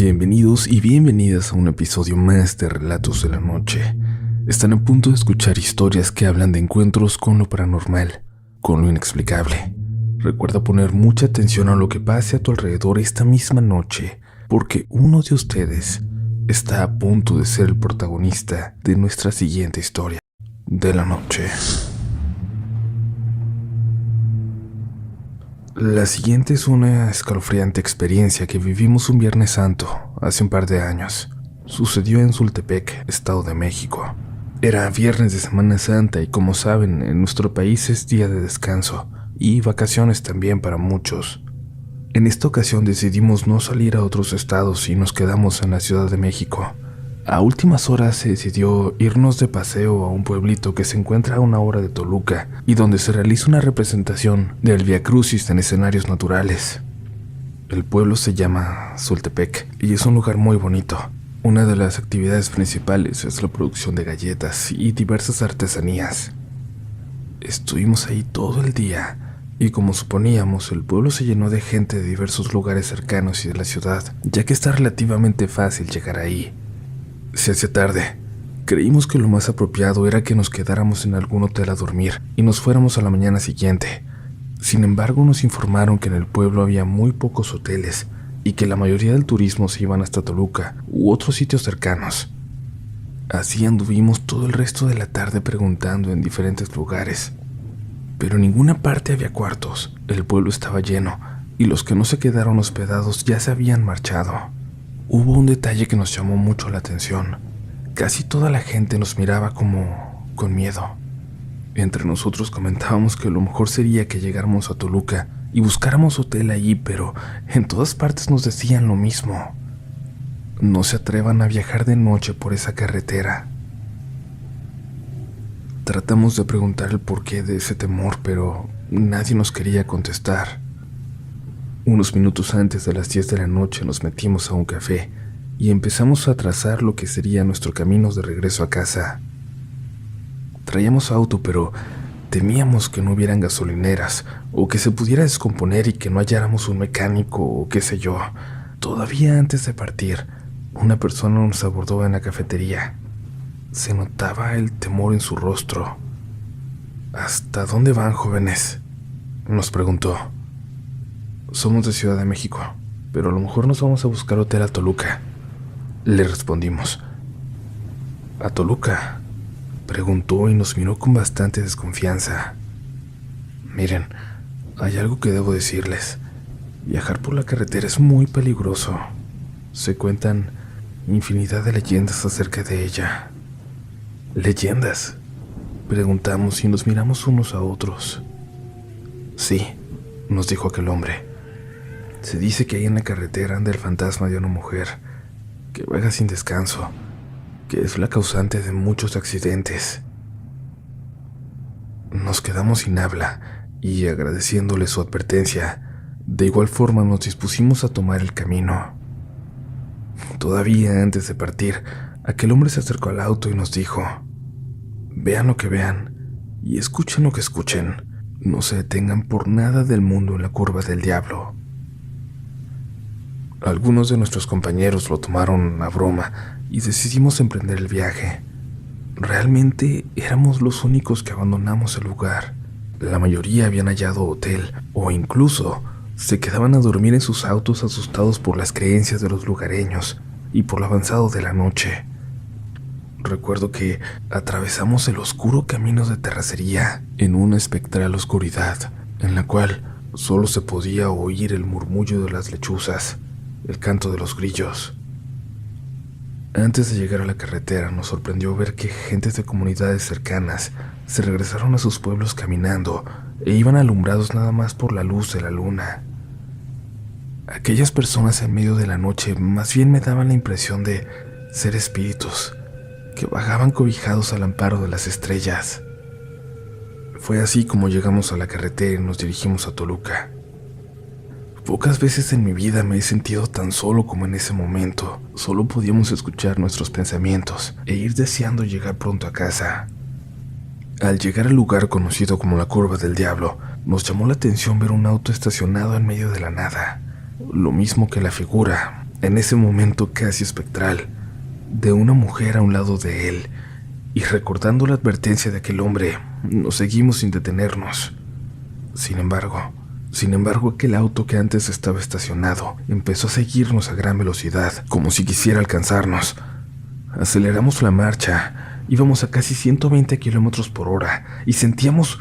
Bienvenidos y bienvenidas a un episodio más de Relatos de la Noche. Están a punto de escuchar historias que hablan de encuentros con lo paranormal, con lo inexplicable. Recuerda poner mucha atención a lo que pase a tu alrededor esta misma noche, porque uno de ustedes está a punto de ser el protagonista de nuestra siguiente historia de la noche. La siguiente es una escalofriante experiencia que vivimos un Viernes Santo hace un par de años. Sucedió en Sultepec, Estado de México. Era viernes de Semana Santa y, como saben, en nuestro país es día de descanso y vacaciones también para muchos. En esta ocasión decidimos no salir a otros estados y nos quedamos en la Ciudad de México. A últimas horas se decidió irnos de paseo a un pueblito que se encuentra a una hora de Toluca y donde se realiza una representación del Vía Crucis en escenarios naturales. El pueblo se llama Sultepec y es un lugar muy bonito. Una de las actividades principales es la producción de galletas y diversas artesanías. Estuvimos ahí todo el día y, como suponíamos, el pueblo se llenó de gente de diversos lugares cercanos y de la ciudad, ya que está relativamente fácil llegar ahí. Se hacía tarde. Creímos que lo más apropiado era que nos quedáramos en algún hotel a dormir y nos fuéramos a la mañana siguiente. Sin embargo, nos informaron que en el pueblo había muy pocos hoteles y que la mayoría del turismo se iban hasta Toluca u otros sitios cercanos. Así anduvimos todo el resto de la tarde preguntando en diferentes lugares, pero en ninguna parte había cuartos. El pueblo estaba lleno y los que no se quedaron hospedados ya se habían marchado. Hubo un detalle que nos llamó mucho la atención. Casi toda la gente nos miraba como con miedo. Entre nosotros comentábamos que lo mejor sería que llegáramos a Toluca y buscáramos hotel allí, pero en todas partes nos decían lo mismo. No se atrevan a viajar de noche por esa carretera. Tratamos de preguntar el porqué de ese temor, pero nadie nos quería contestar. Unos minutos antes de las 10 de la noche nos metimos a un café y empezamos a trazar lo que sería nuestro camino de regreso a casa. Traíamos auto, pero temíamos que no hubieran gasolineras o que se pudiera descomponer y que no halláramos un mecánico o qué sé yo. Todavía antes de partir, una persona nos abordó en la cafetería. Se notaba el temor en su rostro. ¿Hasta dónde van, jóvenes?, nos preguntó. Somos de Ciudad de México, pero a lo mejor nos vamos a buscar hotel a Toluca, le respondimos. ¿A Toluca?, preguntó y nos miró con bastante desconfianza. Miren, hay algo que debo decirles. Viajar por la carretera es muy peligroso. Se cuentan infinidad de leyendas acerca de ella. ¿Leyendas?, preguntamos y nos miramos unos a otros. Sí, nos dijo aquel hombre. Se dice que ahí en la carretera anda el fantasma de una mujer que vaga sin descanso, que es la causante de muchos accidentes. Nos quedamos sin habla y, agradeciéndole su advertencia, de igual forma nos dispusimos a tomar el camino. Todavía antes de partir, aquel hombre se acercó al auto y nos dijo: vean lo que vean y escuchen lo que escuchen, no se detengan por nada del mundo en la curva del diablo. Algunos de nuestros compañeros lo tomaron a broma y decidimos emprender el viaje. Realmente éramos los únicos que abandonamos el lugar. La mayoría habían hallado hotel o incluso se quedaban a dormir en sus autos asustados por las creencias de los lugareños y por lo avanzado de la noche. Recuerdo que atravesamos el oscuro camino de terracería en una espectral oscuridad en la cual solo se podía oír el murmullo de las lechuzas, el canto de los grillos. Antes de llegar a la carretera nos sorprendió ver que gentes de comunidades cercanas se regresaron a sus pueblos caminando e iban alumbrados nada más por la luz de la luna. Aquellas personas en medio de la noche más bien me daban la impresión de ser espíritus que vagaban cobijados al amparo de las estrellas. Fue así como llegamos a la carretera y nos dirigimos a Toluca. Pocas veces en mi vida me he sentido tan solo como en ese momento. Solo podíamos escuchar nuestros pensamientos e ir deseando llegar pronto a casa. Al llegar al lugar conocido como la Curva del Diablo, nos llamó la atención ver un auto estacionado en medio de la nada, lo mismo que la figura en ese momento casi espectral, de una mujer a un lado de él, y recordando la advertencia de aquel hombre, nos seguimos sin detenernos. Sin embargo, aquel auto que antes estaba estacionado empezó a seguirnos a gran velocidad, como si quisiera alcanzarnos. Aceleramos la marcha, íbamos a casi 120 kilómetros por hora y sentíamos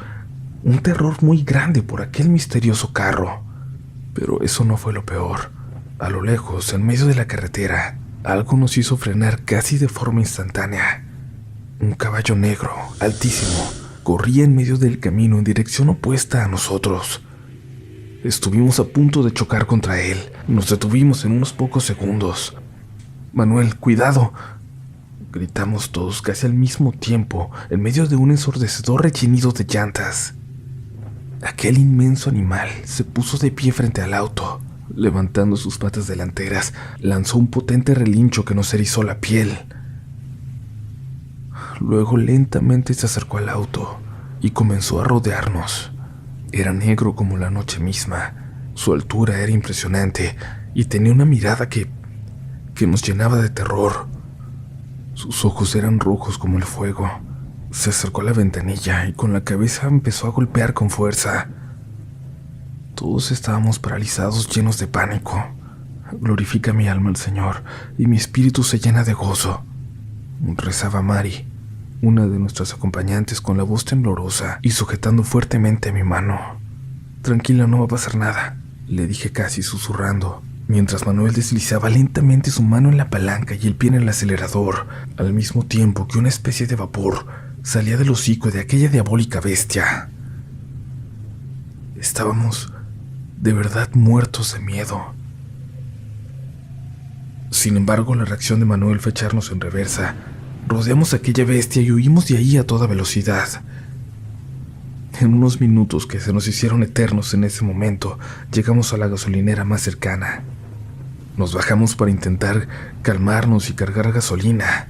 un terror muy grande por aquel misterioso carro. Pero eso no fue lo peor. A lo lejos, en medio de la carretera, algo nos hizo frenar casi de forma instantánea. Un caballo negro, altísimo, corría en medio del camino en dirección opuesta a nosotros. Estuvimos a punto de chocar contra él. Nos detuvimos en unos pocos segundos. «Manuel, cuidado», gritamos todos casi al mismo tiempo, en medio de un ensordecedor rechinido de llantas. Aquel inmenso animal se puso de pie frente al auto. Levantando sus patas delanteras, lanzó un potente relincho que nos erizó la piel. Luego lentamente se acercó al auto y comenzó a rodearnos. Era negro como la noche misma. Su altura era impresionante y tenía una mirada que nos llenaba de terror. Sus ojos eran rojos como el fuego. Se acercó a la ventanilla y con la cabeza empezó a golpear con fuerza. Todos estábamos paralizados, llenos de pánico. Glorifica mi alma al Señor y mi espíritu se llena de gozo, rezaba Mari, una de nuestras acompañantes, con la voz temblorosa y sujetando fuertemente mi mano. «Tranquila, no va a pasar nada», le dije casi susurrando, mientras Manuel deslizaba lentamente su mano en la palanca y el pie en el acelerador, al mismo tiempo que una especie de vapor salía del hocico de aquella diabólica bestia. Estábamos de verdad muertos de miedo. Sin embargo, la reacción de Manuel fue echarnos en reversa. Rodeamos a aquella bestia y huimos de ahí a toda velocidad. En unos minutos que se nos hicieron eternos en ese momento, llegamos a la gasolinera más cercana. Nos bajamos para intentar calmarnos y cargar gasolina.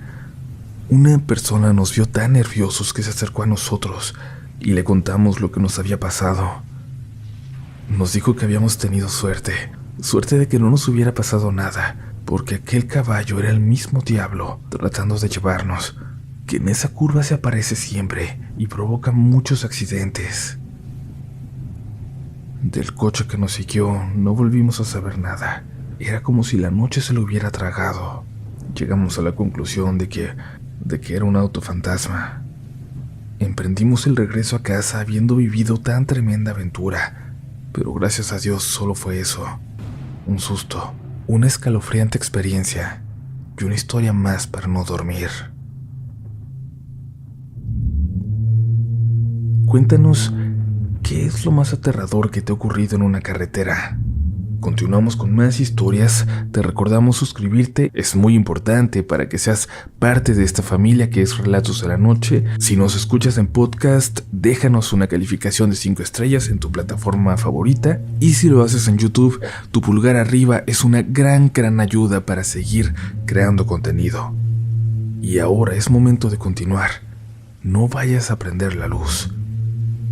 Una persona nos vio tan nerviosos que se acercó a nosotros y le contamos lo que nos había pasado. Nos dijo que habíamos tenido suerte de que no nos hubiera pasado nada, porque aquel caballo era el mismo diablo tratando de llevarnos, que en esa curva se aparece siempre y provoca muchos accidentes. Del coche que nos siguió no volvimos a saber nada. Era como si la noche se lo hubiera tragado. Llegamos a la conclusión de que era un auto fantasma. Emprendimos el regreso a casa habiendo vivido tan tremenda aventura, pero gracias a Dios solo fue eso, un susto, una escalofriante experiencia y una historia más para no dormir. Cuéntanos, ¿qué es lo más aterrador que te ha ocurrido en una carretera? Continuamos con más historias. Te recordamos suscribirte, es muy importante para que seas parte de esta familia que es Relatos de la Noche. Si nos escuchas en podcast, déjanos una calificación de 5 estrellas en tu plataforma favorita. Y si lo haces en YouTube, tu pulgar arriba es una gran ayuda para seguir creando contenido. Y ahora es momento de continuar. No vayas a prender la luz.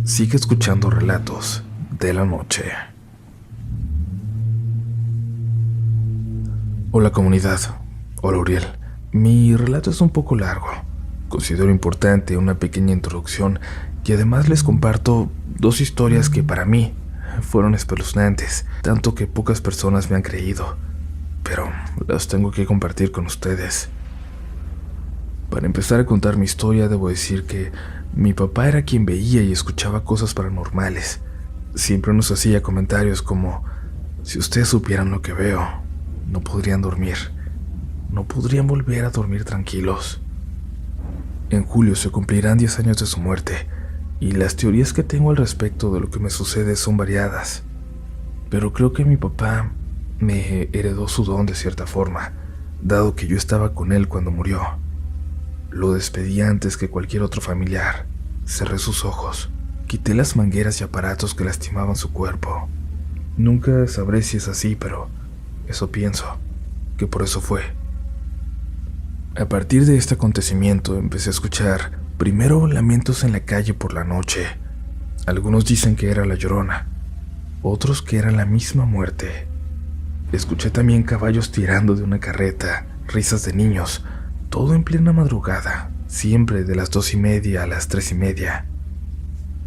Sigue escuchando Relatos de la Noche. Hola comunidad, hola Uriel. Mi relato es un poco largo. Considero importante una pequeña introducción y además les comparto 2 historias que para mí fueron espeluznantes, tanto que pocas personas me han creído, pero las tengo que compartir con ustedes. Para empezar a contar mi historia, debo decir que mi papá era quien veía y escuchaba cosas paranormales. Siempre nos hacía comentarios como: si ustedes supieran lo que veo, no podrían dormir, no podrían volver a dormir tranquilos. En julio se cumplirán 10 años de su muerte, y las teorías que tengo al respecto de lo que me sucede son variadas, pero creo que mi papá me heredó su don de cierta forma, dado que yo estaba con él cuando murió. Lo despedí antes que cualquier otro familiar. Cerré sus ojos, quité las mangueras y aparatos que lastimaban su cuerpo. Nunca sabré si es así, pero eso pienso, que por eso fue. A partir de este acontecimiento empecé a escuchar primero lamentos en la calle por la noche. Algunos dicen que era la Llorona, otros que era la misma muerte. Escuché también caballos tirando de una carreta, risas de niños, todo en plena madrugada, siempre de las 2:30 a las 3:30.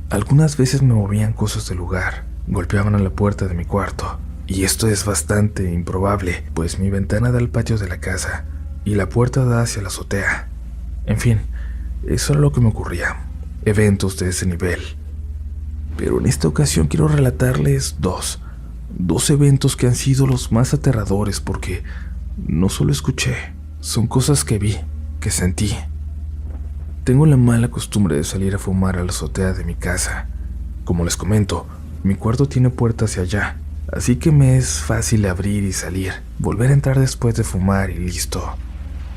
Algunas veces me movían cosas del lugar, golpeaban a la puerta de mi cuarto, y esto es bastante improbable, pues mi ventana da al patio de la casa y la puerta da hacia la azotea. En fin, eso era lo que me ocurría, eventos de ese nivel. Pero en esta ocasión quiero relatarles dos eventos que han sido los más aterradores porque no solo escuché, son cosas que vi, que sentí. Tengo la mala costumbre de salir a fumar a la azotea de mi casa. Como les comento, mi cuarto tiene puerta hacia allá, así que me es fácil abrir y salir, volver a entrar después de fumar y listo.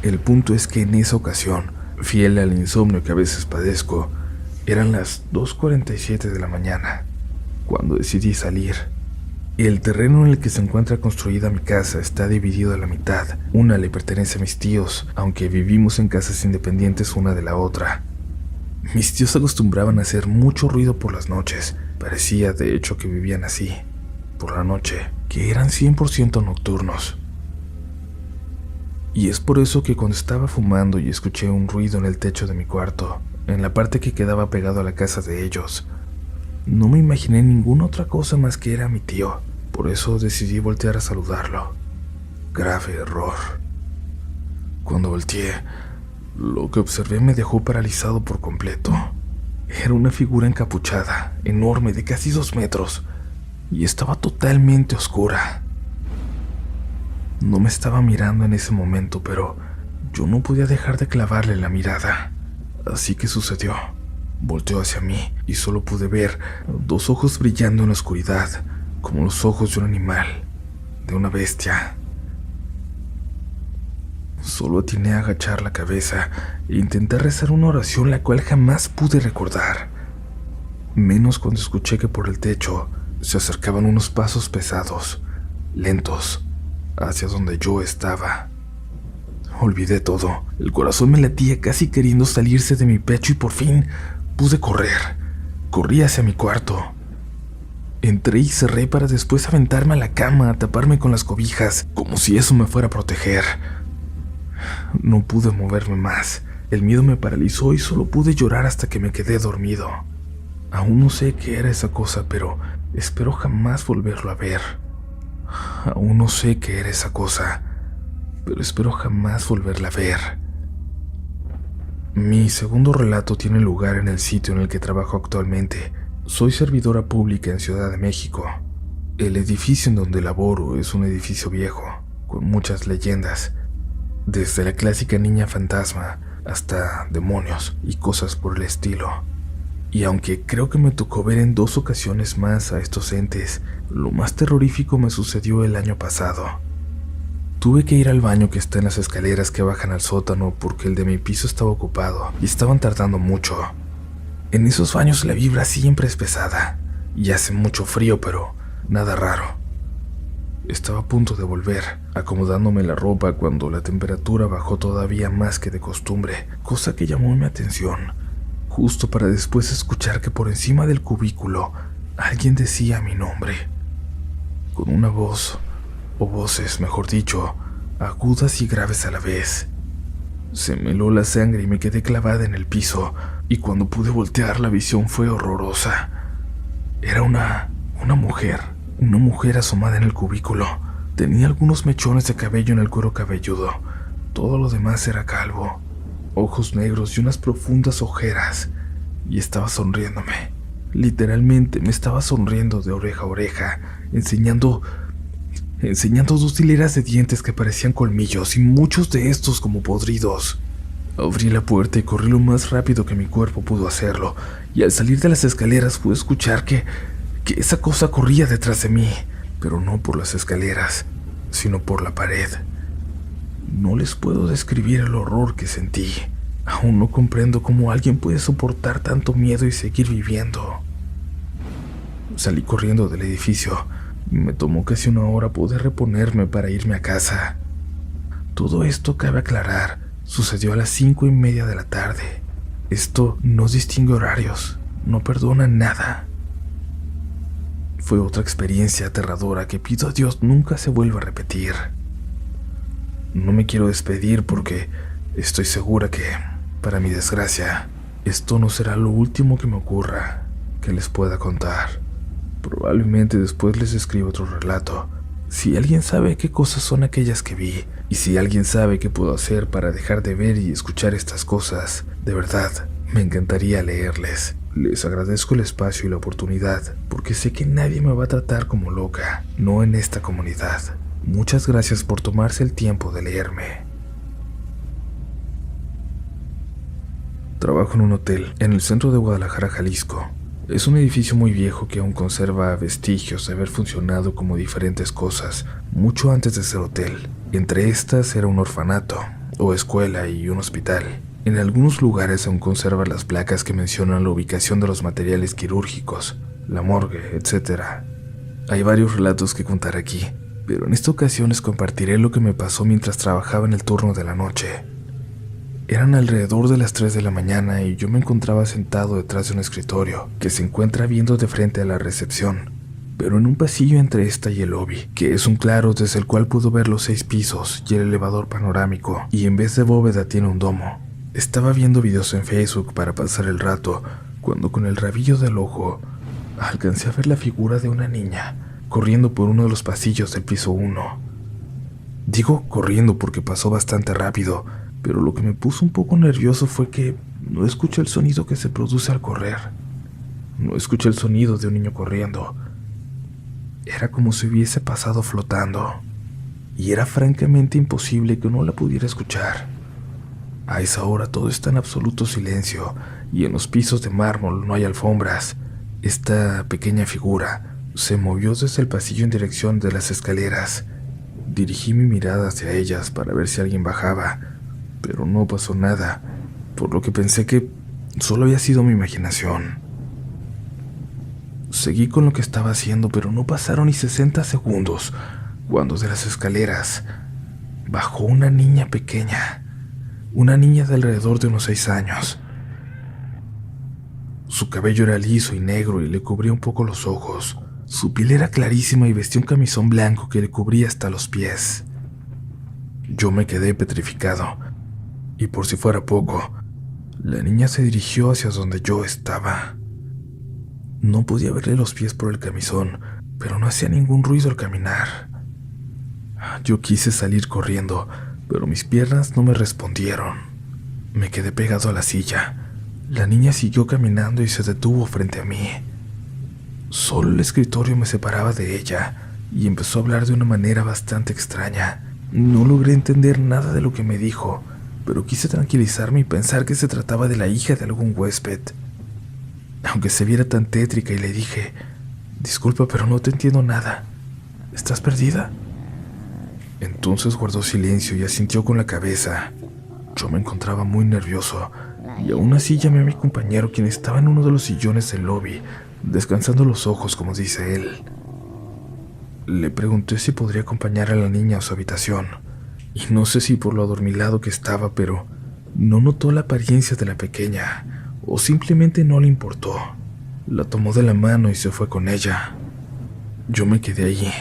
El punto es que en esa ocasión, fiel al insomnio que a veces padezco, eran las 2:47 de la mañana, cuando decidí salir. El terreno en el que se encuentra construida mi casa está dividido a la mitad. Una le pertenece a mis tíos, aunque vivimos en casas independientes una de la otra. Mis tíos acostumbraban a hacer mucho ruido por las noches. Parecía, de hecho, que vivían así, por la noche, que eran 100% nocturnos. Y es por eso que cuando estaba fumando y escuché un ruido en el techo de mi cuarto, en la parte que quedaba pegado a la casa de ellos, no me imaginé ninguna otra cosa más que era mi tío. Por eso decidí voltear a saludarlo. Grave error. Cuando volteé, lo que observé me dejó paralizado por completo. Era una figura encapuchada, enorme, de casi 2 metros, y estaba totalmente oscura. No me estaba mirando en ese momento, pero yo no podía dejar de clavarle la mirada. Así que sucedió. Volteó hacia mí y solo pude ver 2 ojos brillando en la oscuridad, como los ojos de un animal, de una bestia. Solo atiné a agachar la cabeza e intenté rezar una oración la cual jamás pude recordar. Menos cuando escuché que por el techo se acercaban unos pasos pesados, lentos, hacia donde yo estaba. Olvidé todo. El corazón me latía casi queriendo salirse de mi pecho y por fin pude correr. Corrí hacia mi cuarto. Entré y cerré para después aventarme a la cama a taparme con las cobijas, como si eso me fuera a proteger. No pude moverme más. El miedo me paralizó y solo pude llorar hasta que me quedé dormido. Aún no sé qué era esa cosa, pero espero jamás volverlo a ver. Aún no sé qué era esa cosa, pero espero jamás volverla a ver. Mi segundo relato tiene lugar en el sitio en el que trabajo actualmente. Soy servidora pública en Ciudad de México. El edificio en donde laboro es un edificio viejo, con muchas leyendas, desde la clásica niña fantasma hasta demonios y cosas por el estilo. Y aunque creo que me tocó ver en 2 ocasiones más a estos entes, lo más terrorífico me sucedió el año pasado. Tuve que ir al baño que está en las escaleras que bajan al sótano porque el de mi piso estaba ocupado y estaban tardando mucho. En esos baños la vibra siempre es pesada y hace mucho frío, pero nada raro. Estaba a punto de volver, acomodándome la ropa cuando la temperatura bajó todavía más que de costumbre, cosa que llamó mi atención, justo para después escuchar que por encima del cubículo alguien decía mi nombre, con una voz, o voces, mejor dicho, agudas y graves a la vez. Se me heló la sangre y me quedé clavada en el piso, y cuando pude voltear la visión fue horrorosa. Era una mujer asomada en el cubículo. Tenía algunos mechones de cabello en el cuero cabelludo. Todo lo demás era calvo, ojos negros y unas profundas ojeras, y estaba sonriéndome. Literalmente me estaba sonriendo de oreja a oreja, enseñando 2 hileras de dientes que parecían colmillos y muchos de estos como podridos. Abrí la puerta y corrí lo más rápido que mi cuerpo pudo hacerlo, y al salir de las escaleras pude escuchar que esa cosa corría detrás de mí, pero no por las escaleras, sino por la pared. No les puedo describir el horror que sentí. Aún no comprendo cómo alguien puede soportar tanto miedo y seguir viviendo. Salí corriendo del edificio. Me tomó casi 1 hora poder reponerme para irme a casa. Todo esto, cabe aclarar, sucedió a las 5:30 de la tarde. Esto no distingue horarios, no perdona nada. Fue otra experiencia aterradora que pido a Dios nunca se vuelva a repetir. No me quiero despedir porque estoy segura que, para mi desgracia, esto no será lo último que me ocurra, que les pueda contar. Probablemente después les escribo otro relato. Si alguien sabe qué cosas son aquellas que vi, y si alguien sabe qué puedo hacer para dejar de ver y escuchar estas cosas, de verdad, me encantaría leerles. Les agradezco el espacio y la oportunidad, porque sé que nadie me va a tratar como loca, no en esta comunidad. Muchas gracias por tomarse el tiempo de leerme. Trabajo en un hotel en el centro de Guadalajara, Jalisco. Es un edificio muy viejo que aún conserva vestigios de haber funcionado como diferentes cosas mucho antes de ser hotel. Entre estas era un orfanato, o escuela y un hospital. En algunos lugares aún conserva las placas que mencionan la ubicación de los materiales quirúrgicos, la morgue, etc. Hay varios relatos que contar aquí, pero en esta ocasión les compartiré lo que me pasó mientras trabajaba en el turno de la noche. Eran alrededor de las 3 de la mañana y yo me encontraba sentado detrás de un escritorio que se encuentra viendo de frente a la recepción, pero en un pasillo entre esta y el lobby, que es un claro desde el cual puedo ver los 6 pisos y el elevador panorámico, y en vez de bóveda tiene un domo. Estaba viendo videos en Facebook para pasar el rato, cuando con el rabillo del ojo alcancé a ver la figura de una niña corriendo por uno de los pasillos del piso 1. Digo corriendo porque pasó bastante rápido, pero lo que me puso un poco nervioso fue que no escuché el sonido que se produce al correr. No escuché el sonido de un niño corriendo. Era como si hubiese pasado flotando, y era francamente imposible que no la pudiera escuchar. A esa hora todo está en absoluto silencio, y en los pisos de mármol no hay alfombras. Esta pequeña figura se movió desde el pasillo en dirección de las escaleras. Dirigí mi mirada hacia ellas para ver si alguien bajaba, pero no pasó nada, por lo que pensé que solo había sido mi imaginación. Seguí con lo que estaba haciendo, pero no pasaron ni 60 segundos cuando de las escaleras bajó una niña pequeña, una niña de alrededor de unos 6 años. Su cabello era liso y negro y le cubría un poco los ojos. Su piel era clarísima y vestía un camisón blanco que le cubría hasta los pies. Yo me quedé petrificado. Y por si fuera poco, la niña se dirigió hacia donde yo estaba. No podía verle los pies por el camisón, pero no hacía ningún ruido al caminar. Yo quise salir corriendo, pero mis piernas no me respondieron. Me quedé pegado a la silla. La niña siguió caminando y se detuvo frente a mí. Solo el escritorio me separaba de ella, y empezó a hablar de una manera bastante extraña. No logré entender nada de lo que me dijo, pero quise tranquilizarme y pensar que se trataba de la hija de algún huésped. Aunque se viera tan tétrica, y le dije: «Disculpa, pero no te entiendo nada. ¿Estás perdida?». Entonces guardó silencio y asintió con la cabeza. Yo me encontraba muy nervioso, y aún así llamé a mi compañero, quien estaba en uno de los sillones del lobby, descansando los ojos, como dice él. Le pregunté si podría acompañar a la niña a su habitación, y no sé si por lo adormilado que estaba, pero no notó la apariencia de la pequeña, o simplemente no le importó. La tomó de la mano y se fue con ella. Yo me quedé allí,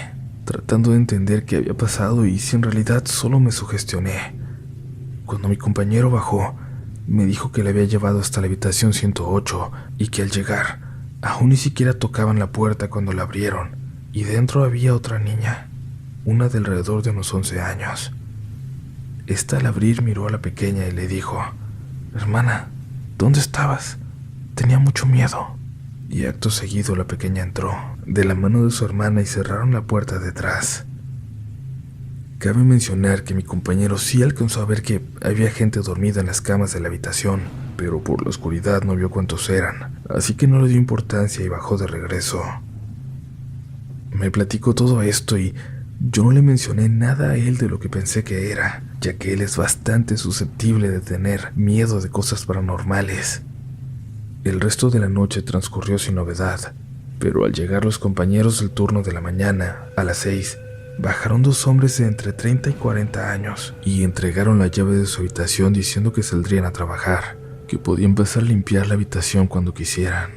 tratando de entender qué había pasado y si en realidad solo me sugestioné. Cuando mi compañero bajó, me dijo que le había llevado hasta la habitación 108 y que al llegar, aún ni siquiera tocaban la puerta cuando la abrieron, y dentro había otra niña, una de alrededor de unos 11 años. Esta al abrir miró a la pequeña y le dijo: «Hermana, ¿dónde estabas? Tenía mucho miedo». Y acto seguido la pequeña entró de la mano de su hermana y cerraron la puerta detrás. Cabe mencionar que mi compañero sí alcanzó a ver que había gente dormida en las camas de la habitación, pero por la oscuridad no vio cuántos eran, así que no le dio importancia y bajó de regreso. Me platicó todo esto y yo no le mencioné nada a él de lo que pensé que era, ya que él es bastante susceptible de tener miedo de cosas paranormales. El resto de la noche transcurrió sin novedad, pero al llegar los compañeros del turno de la mañana, a las 6, bajaron 2 hombres de entre 30 y 40 años y entregaron la llave de su habitación diciendo que saldrían a trabajar, que podían pasar a limpiar la habitación cuando quisieran.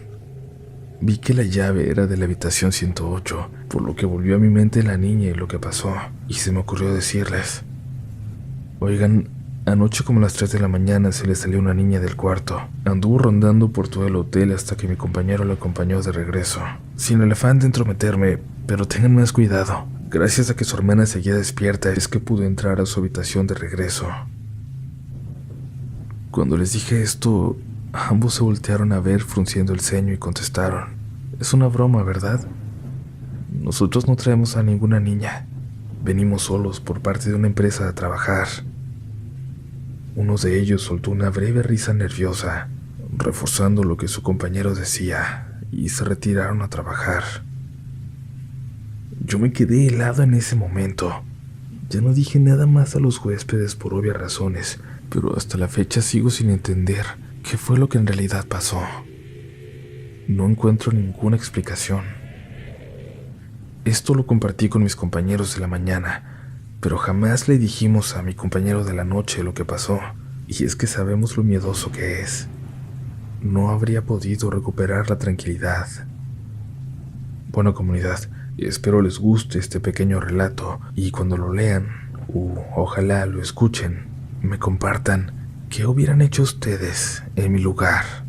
Vi que la llave era de la habitación 108, por lo que volvió a mi mente la niña y lo que pasó, y se me ocurrió decirles: oigan, anoche como a las 3 de la mañana se le salió una niña del cuarto. Anduvo rondando por todo el hotel hasta que mi compañero la acompañó de regreso, sin el afán de entrometerme, pero tengan más cuidado. Gracias a que su hermana seguía despierta es que pudo entrar a su habitación de regreso. Cuando les dije esto, ambos se voltearon a ver frunciendo el ceño y contestaron: es una broma, ¿verdad? Nosotros no traemos a ninguna niña. Venimos solos por parte de una empresa a trabajar. Uno de ellos soltó una breve risa nerviosa, reforzando lo que su compañero decía, y se retiraron a trabajar. Yo me quedé helado en ese momento. Ya no dije nada más a los huéspedes por obvias razones, pero hasta la fecha sigo sin entender qué fue lo que en realidad pasó. No encuentro ninguna explicación. Esto lo compartí con mis compañeros de la mañana, pero jamás le dijimos a mi compañero de la noche lo que pasó, y es que sabemos lo miedoso que es. No habría podido recuperar la tranquilidad. Bueno, comunidad, espero les guste este pequeño relato, y cuando lo lean, ojalá lo escuchen, me compartan qué hubieran hecho ustedes en mi lugar.